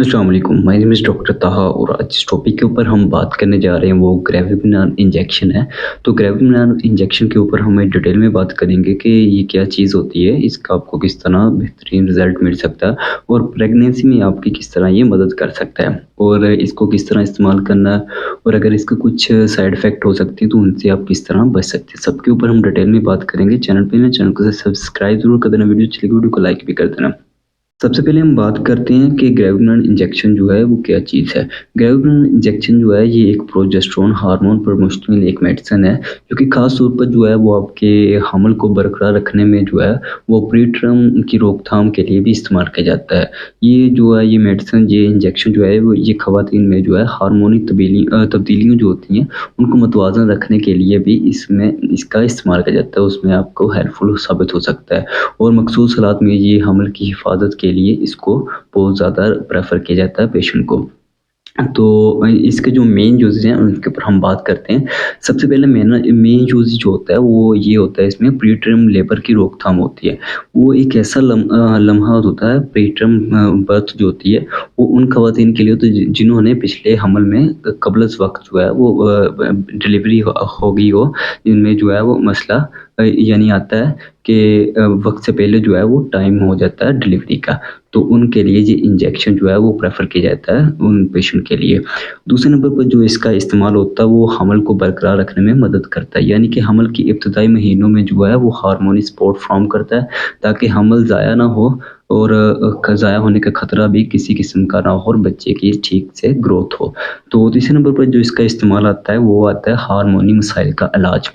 अस्सलाम वालेकुम, my name is doctor ताहा और आज जिस टॉपिक के ऊपर हम बात करने जा रहे हैं वो ग्रेविमिनान इंजेक्शन है। तो ग्रेविमिनान इंजेक्शन के ऊपर हम डिटेल में बात करेंगे कि ये क्या चीज़ होती है, इसका आपको किस तरह बेहतरीन रिज़ल्ट मिल सकता है और प्रेगनेंसी में आपकी किस तरह ये मदद कर सकता है और इसको किस तरह इस्तेमाल करना है और अगर इसके कुछ साइड इफ़ेक्ट हो सकते हैं तो उनसे आप किस तरह बच सकते हैं। सबके ऊपर हम डिटेल में बात करेंगे। चैनल पे नए चैनल को सब्सक्राइब ज़रूर कर देना, वीडियो को लाइक भी कर देना। सबसे पहले हम बात करते हैं कि ग्रेविमिनान इंजेक्शन जो है वो क्या चीज़ है। ग्रेविमिनान इंजेक्शन जो है ये एक प्रोजेस्टेरोन हार्मोन पर मुश्तमिल एक मेडिसिन है जो कि ख़ास तौर पर जो है वो आपके हमल को बरकरार रखने में जो है वो प्रीटर्म की रोकथाम के लिए भी इस्तेमाल किया जाता है। ये जो है ये मेडिसिन ये इंजेक्शन जो है वो ये ख़वातीन में जो है हार्मोनी तब्दीलियाँ जो होती हैं उनको मतवाज़न रखने के लिए भी इसमें इसका इस्तेमाल किया जाता है। उसमें आपको हेल्पफुल साबित हो सकता है और मखसूस हालात में ये हमल की हिफाजत के लिए इसको बहुत ज़्यादा प्रेफर किया जाता है पेशेंट को। तो इसके जो मेन यूज़ेज़ हैं उनके ऊपर हम बात करते हैं। सबसे पहले मेन यूज़ जो होता है वो ये होता है, इसमें प्रीटर्म लेबर की रोकथाम होती है। वो एक ऐसा लम्हा होता है प्रीटर्म बर्थ जो होती है वो उन ख़वातीन के लिए होता है जिन्होंने पिछले हमल में क़ब्ल वक़्त जो है वो डिलीवरी हो गई हो, जिनमें जो है वो मसला यानी आता है कि वक़्त से पहले जो है वो टाइम हो जाता है डिलीवरी का, तो उनके लिए ये इंजेक्शन जो है वो प्रेफ़र किया जाता है उन पेशेंट के लिए। दूसरे नंबर पर जो इसका इस्तेमाल होता है वो हमल को बरकरार रखने में मदद करता है, यानी कि हमल के इब्तिदाई महीनों में जो है वो हार्मोनी सपोर्ट फ़राहम करता है ताकि हमल ज़ाया ना हो और ज़ाया होने का ख़तरा भी किसी किस्म का ना हो और बच्चे की ठीक से ग्रोथ हो। तो तीसरे नंबर पर जो इसका इस्तेमाल आता है वो आता है हार्मोनी मसाइल का इलाज।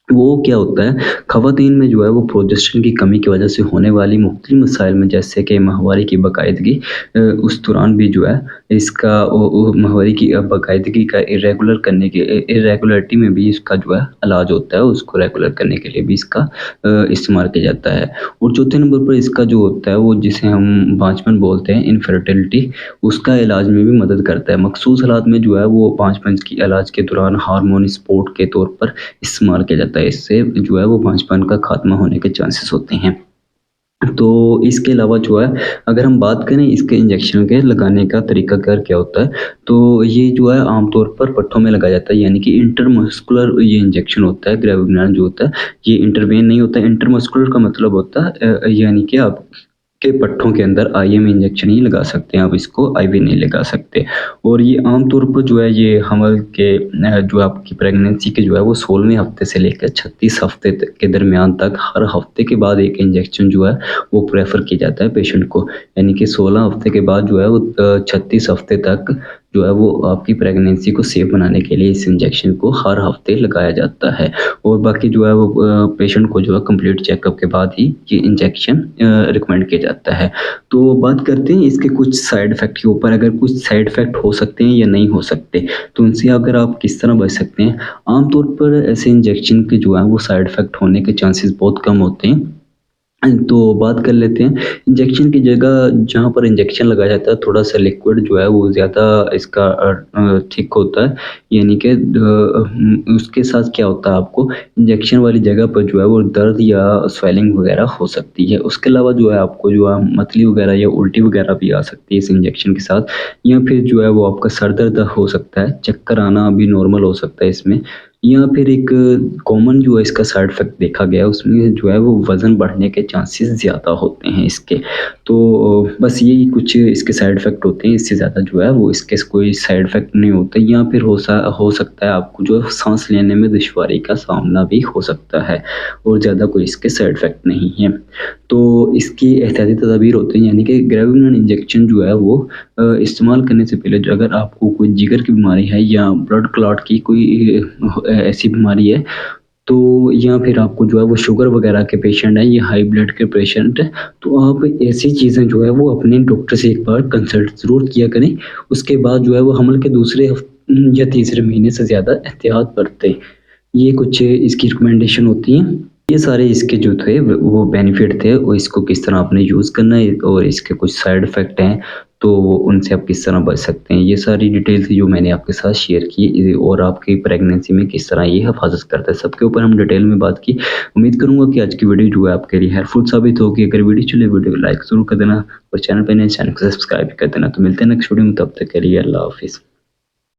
वो क्या होता है, ख़वातीन में जो है वो प्रोजेस्टेरोन की कमी की वजह से होने वाली मुख्तलिफ़ मसाइल में जैसे कि माहवारी की बाकायदगी उस दौरान भी जो है इसका माहवारी की बाकायदगी का इरेगुलरिटी में भी इसका जो है इलाज होता है, उसको रेगुलर करने के लिए भी इसका इस्तेमाल किया जाता है। और चौथे नंबर पर इसका जो होता है वो जिसे हम बांझपन बोलते हैं इनफर्टिलिटी, उसका इलाज में भी मदद करता है। मखसूस हालात में जो है वो बांझपन की इलाज के दौरान हार्मोनी सपोर्ट के तौर पर इस्तेमाल किया जाता है। इससे जो है वो बांझपन का खात्मा होने के चांसेस होते हैं। तो इसके अलावा जो है अगर हम बात करें इसके इंजेक्शन के लगाने का तरीकाकार क्या होता है, तो ये जो है आमतौर पर पट्ठों में लगाया जाता है, यानी कि इंटरमस्कुलर ये इंजेक्शन होता है। ग्रेविमिनान जो होता है ये इंटरवेन नहीं होता है। इंटरमस्कुलर का मतलब होता है यानी कि आप के पट्ठों के अंदर आईएम इंजेक्शन ही लगा सकते हैं, आप इसको आईवी नहीं लगा सकते। और ये आमतौर पर जो है ये हमल के जो आपकी प्रेगनेंसी के जो है वो 16वें हफ्ते से लेकर 36 हफ्ते तक के दरमियान तक हर हफ्ते के बाद एक इंजेक्शन जो है वो प्रेफर किया जाता है पेशेंट को, यानी कि 16 हफ्ते के बाद जो है वो 36 हफ्ते तक जो है वो आपकी प्रेगनेंसी को सेफ बनाने के लिए इस इंजेक्शन को हर हफ्ते लगाया जाता है। और बाकी जो है वो पेशेंट को जो है कंप्लीट चेकअप के बाद ही ये इंजेक्शन रिकमेंड किया जाता है। तो बात करते हैं इसके कुछ साइड इफ़ेक्ट के ऊपर। अगर कुछ साइड इफ़ेक्ट हो सकते हैं या नहीं हो सकते, तो उनसे अगर आप किस तरह बच सकते हैं। आमतौर पर ऐसे इंजेक्शन के जो है वो साइड इफ़ेक्ट होने के चांसेस बहुत कम होते हैं। तो बात कर लेते हैं इंजेक्शन की जगह जहाँ पर इंजेक्शन लगाया जाता है थोड़ा सा लिक्विड जो है वो ज़्यादा इसका थिक होता है, यानी कि उसके साथ क्या होता है आपको इंजेक्शन वाली जगह पर जो है वो दर्द या स्वेलिंग वगैरह हो सकती है। उसके अलावा जो है आपको जो है मतली वगैरह या उल्टी वगैरह भी आ सकती है इस इंजेक्शन के साथ, या फिर जो है वो आपका सर दर्द हो सकता है, चक्कर आना भी नॉर्मल हो सकता है इसमें। या फिर एक कॉमन जो है इसका साइड इफ़ेक्ट देखा गया है उसमें जो है वो वज़न बढ़ने के चांसेस ज़्यादा होते हैं इसके। तो बस यही कुछ इसके साइड इफ़ेक्ट होते हैं, इससे ज़्यादा जो है वो इसके कोई साइड इफ़ेक्ट नहीं होते। या फिर हो सकता है आपको जो साँस लेने में दुश्वारी का सामना भी हो सकता है और ज़्यादा कोई इसके साइड इफ़ेक्ट नहीं है। तो इसकी एहतियाती तदाबीर होते हैं, यानी कि ग्रेविमिनान इंजेक्शन जो है वो इस्तेमाल करने से पहले जो अगर आपको कोई जिगर की बीमारी है या ब्लड क्लॉट की कोई ऐसी बीमारी है, तो या फिर आपको जो है वो शुगर वगैरह के पेशेंट हैं या हाई ब्लड के पेशेंट हैं, तो आप ऐसी चीज़ें जो है वो अपने डॉक्टर से एक बार कंसल्ट ज़रूर किया करें। उसके बाद जो है वो हमल के दूसरे या तीसरे महीने से ज़्यादा एहतियात बरतें। ये कुछ इसकी रिकमेंडेशन होती हैं। ये सारे इसके जो थे वो बेनिफिट थे और इसको किस तरह आपने यूज़ करना है और इसके कुछ साइड इफ़ेक्ट हैं। تو उनसे आप किस तरह बच सकते हैं। ये सारी डिटेल थी जो मैंने आपके साथ शेयर की, और आपकी प्रेगनेंसी में किस तरह ये हिफाजत करता है, सबके ऊपर हम डिटेल में बात की। उम्मीद करूँगा कि आज की वीडियो जो है आपके लिए हेल्पफुल साबित होगी। अगर वीडियो चले वीडियो को लाइक ज़रूर कर देना, और चैनल पर नए चैनल को सब्सक्राइब कर देना। तो मिलते हैं नेक्स्ट वीडियो में, तब तक के लिए अल्लाह हाफिज़।